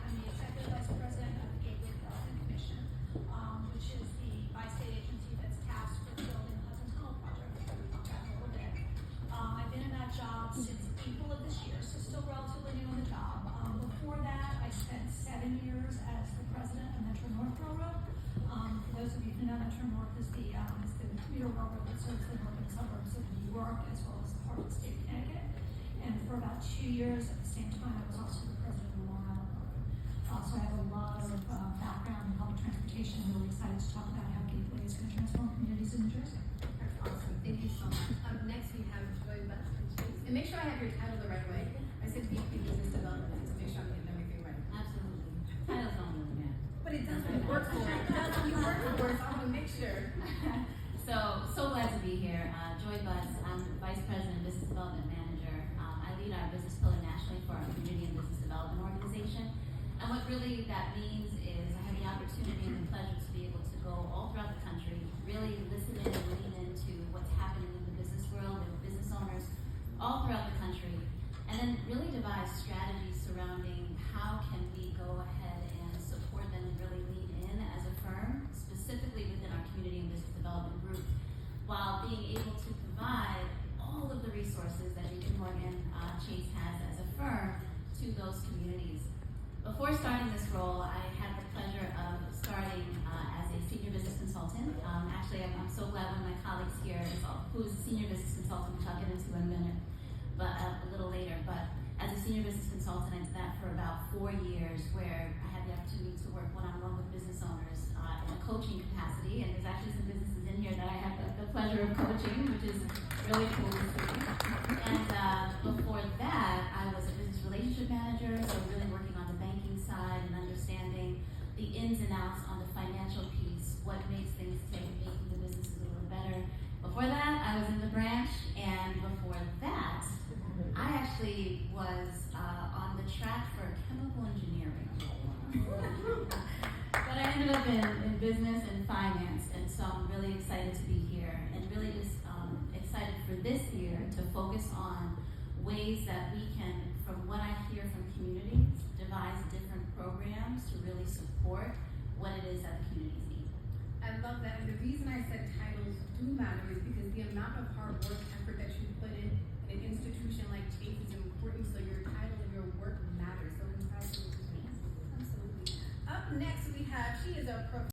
I'm the Executive Vice President of the Gateway Development Commission, which is the bi-state agency that's tasked with building the Hudson Tunnel project, which we'll talk about in a little bit. I've been in that job since April of this year, so still relatively new in the job. Before that, I spent 7 years as the president of Metro North Railroad. For those of you who know, Metro North is the commuter railroad that serves the northern suburbs of New York as well as part of the state of Connecticut. And for about 2 years at the same time, I was also the president of the Long Island Railroad. So I have a lot of background in public transportation. I'm really excited to talk about how Gateway is going to transform communities in New Jersey. That's awesome. Thank you so much. Up next, we have Joy Butts. And make sure I have your title the right way. I said VP Business Development, so make sure I'm getting everything right. Absolutely. Titles don't really matter. But it does when it works for it. It does when you work for it, so I want to make sure. So glad to be here. Joy Butts, I'm Vice President, Business Development Manager. I lead our business pillar nationally for our Community and Business Development Organization. And what really that means is I have the opportunity and the pleasure to be able to go all throughout the country, really listen in and lean into what's happening in the business world and business owners all throughout the country, and then really devise strategies surrounding how can we go ahead and support them and really lean in as a firm, specifically within our Community and Business Development Group, while being able to provide all of the resources that JP Morgan Chase has as a firm to those communities. Before starting this role, I had the pleasure of starting as a senior business consultant. Actually, I'm so glad one of my colleagues here who's a senior business consultant, which I'll get into in a minute, but a little later. But as a senior business consultant, I did that for about 4 years, where I had the opportunity to work one-on-one with business owners in a coaching capacity. And there's actually some businesses in here that I have the pleasure of coaching, which is really cool to see. And before that, I was a business relationship manager, so really working on the banking side and understanding the ins and outs on the financial piece, what makes things tick, making the businesses a little better. Before that, I was in the branch, and before that, I actually was on the track for chemical engineering. But I ended up in business and finance, and so I'm really excited to be here, and really just excited for this year to focus on ways that we can, from what I hear from communities, devise different programs to really support what it is that the communities need. I love that, and the reason I said titles do matter is because the amount of hard work, effort that you put in an institution like Chase is important, so your title and your work matters. So congratulations. Absolutely. Up next, we have, she is a